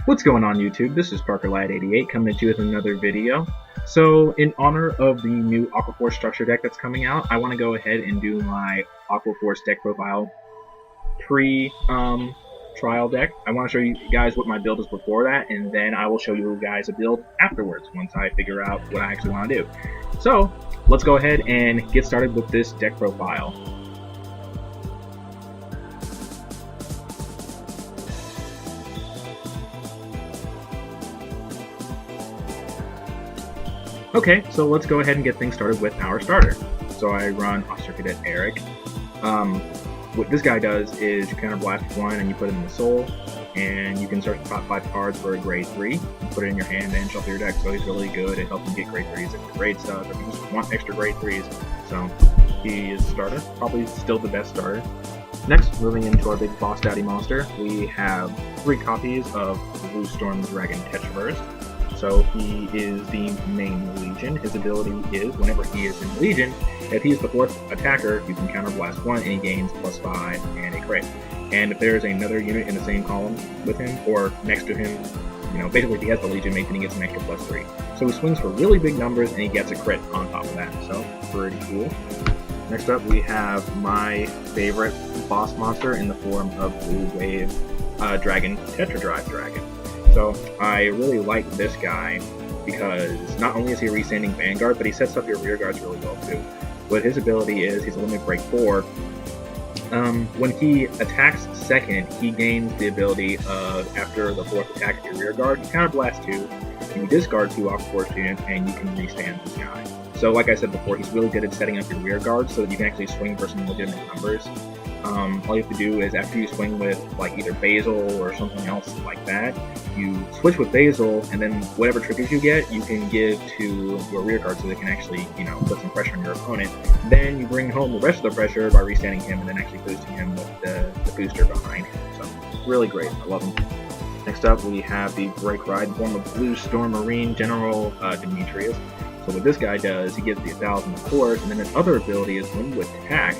What's going on YouTube? This is ParkerLad88 coming at you with another video. So in honor of the new Aqua Force structure deck that's coming out, I want to go ahead and do my Aqua Force deck profile pre-trial deck. I want to show you guys what my build is before that, and then I will show you guys a build afterwards once I figure out what I actually want to do. So let's go ahead and get started with this deck profile. Okay, so let's go ahead and get things started with our starter. So I run Officer Cadet Eric. What this guy does is you counterblast one and you put it in the soul, and you can search the top 5 cards for a grade 3, you put it in your hand and shuffle your deck. So he's really good at helping get grade 3s if the grade stuff, or if you just want extra grade 3s. So he is starter, probably still the best starter. Next, moving into our big boss daddy monster, we have 3 copies of Blue Storm Dragon Tetra-Burst. So he is the main Legion. His ability is, whenever he is in Legion, if he is the 4th attacker, you can counterblast 1 and he gains +5 and a crit. And if there is another unit in the same column with him, or next to him, basically if he has the Legion mate, then he gets an extra +3. So he swings for really big numbers and he gets a crit on top of that, so pretty cool. Next up we have my favorite boss monster in the form of Blue Wave Dragon, Tetra-Drive Dragon. So I really like this guy because not only is he restanding Vanguard, but he sets up your rear guards really well too. What his ability is, he's a limit break 4. When he attacks second, he gains the ability of, after the 4th attack of your rear guard, you counterblast 2, you discard 2 Aqua Force units, and you can restand this guy. So like I said before, he's really good at setting up your rear guards so that you can actually swing for some legitimate numbers. All you have to do is, after you swing with like either Basil or something else like that, you switch with Basil, and then whatever triggers you get, you can give to your rear guard so they can actually, put some pressure on your opponent. Then you bring home the rest of the pressure by restanding him and then actually boosting him with the booster behind him. So, really great. I love him. Next up, we have the Break Ride in form of Blue Storm Marine General Demitrius. So what this guy does, he gives the 1,000 of course, and then his other ability is when you attack,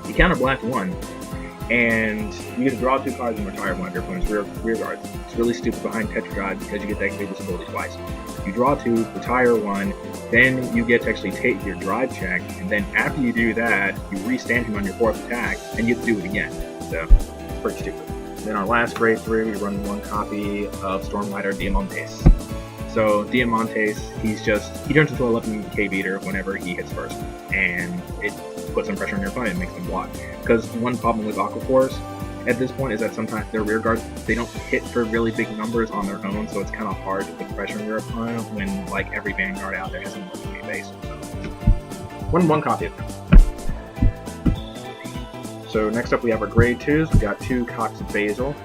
you counterblast 1, and you get to draw 2 cards and retire 1 of your opponent's rear guards. It's really stupid behind Tetra-Drive because you get to activate this ability twice. You draw 2, retire 1, then you get to actually take your drive check, and then after you do that, you restand him on your 4th attack, and you get to do it again. So, pretty stupid. Then our last grade 3, we run 1 copy of Stormlighter Diamantes. So Diamantes, he turns into a 11k beater whenever he hits first, and it puts some pressure on your opponent and makes them block. Because one problem with Aqua Force at this point is that sometimes their rear guards, they don't hit for really big numbers on their own, so it's kind of hard to put pressure on your opponent when like every Vanguard out there has an 11k base. So one copy of them. So next up we have our grade 2s. We got 2 copies of Basil.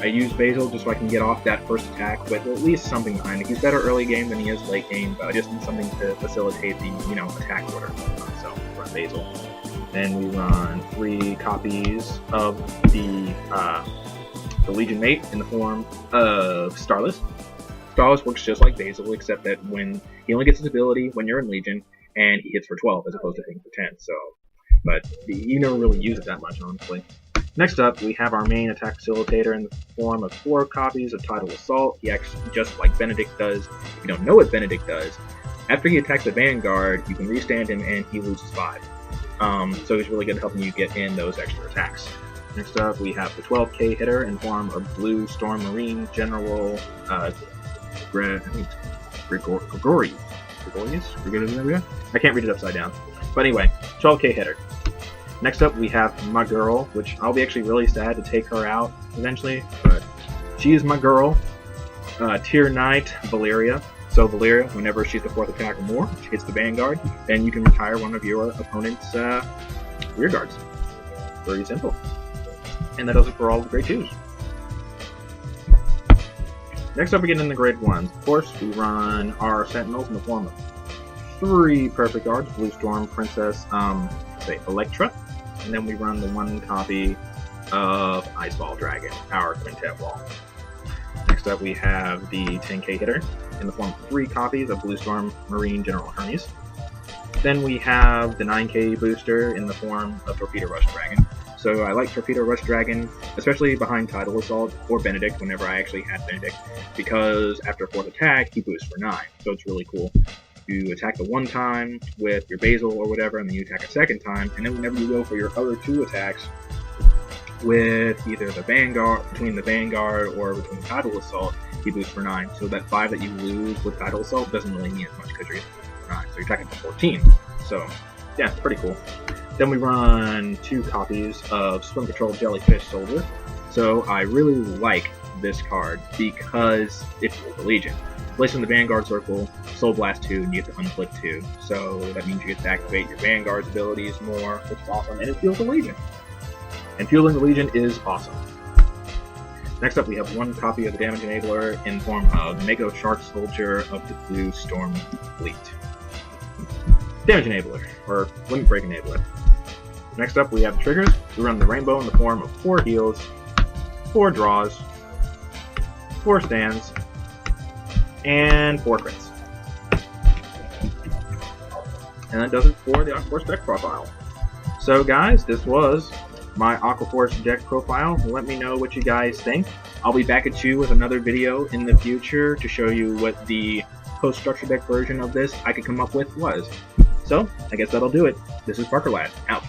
I use Basil just so I can get off that first attack with at least something behind it. He's better early game than he is late game, but I just need something to facilitate the, attack order. So run Basil. Then we run 3 copies of the Legion Mate in the form of Starless. Starless works just like Basil, except that when he only gets his ability when you're in Legion, and he hits for 12 as opposed to hitting for 10. So, but you never really use it that much, honestly. Next up, we have our main attack facilitator in the form of 4 copies of Tidal Assault. He acts just like Benedict does. If you don't know what Benedict does, after he attacks the Vanguard, you can restand him and he loses 5. So he's really good at helping you get in those extra attacks. Next up, we have the 12k hitter in the form of Blue Storm Marine General Gregorius? I can't read it upside down. But anyway, 12k hitter. Next up, we have my girl, which I'll be actually really sad to take her out eventually, but she is my girl, Tier Knight Valeria. So Valeria, whenever she's the 4th attack or more, she hits the Vanguard, then you can retire 1 of your opponent's rear guards. Very simple. And that does it for all the grade 2s. Next up, we get into grade 1s. Of course, we run our Sentinels in the form of 3 perfect guards, Blue Storm, Princess, Electra. And then we run the 1 copy of Iceball Dragon, our Quintet Wall. Next up we have the 10k hitter in the form of 3 copies of Blue Storm Marine General Hermes. Then we have the 9k booster in the form of Torpedo Rush Dragon. So I like Torpedo Rush Dragon, especially behind Tidal Assault or Benedict whenever I actually had Benedict, because after 4th attack, he boosts for 9, so it's really cool. You attack the one time with your Basil or whatever, and then you attack a second time, and then whenever you go for your other 2 attacks with either the Vanguard, between the Vanguard or between Tidal Assault, he boosts for 9. So that 5 that you lose with Tidal Assault doesn't really mean as much because you're getting 9, so you're attacking for 14. So yeah, it's pretty cool. Then we run 2 copies of Swim Patrol Jellyfish Soldier. So I really like this card because it's the Legion. Place in the Vanguard circle, Soul Blast 2, and you get to unflick 2. So that means you get to activate your Vanguard's abilities more, which is awesome, and it fuels the Legion. And fueling the Legion is awesome. Next up, we have 1 copy of the Damage Enabler in the form of Mako Shark Soldier of the Blue Storm Fleet. Damage Enabler, or Limit Break Enabler. Next up, we have the triggers. We run the Rainbow in the form of 4 heals, 4 draws, 4 stands, and 4 crits. And that does it for the Aqua Force deck profile. So guys, this was my Aqua Force deck profile. Let me know what you guys think. I'll be back at you with another video in the future to show you what the post-structure deck version of this I could come up with was. So, I guess that'll do it. This is ParkerLad, out.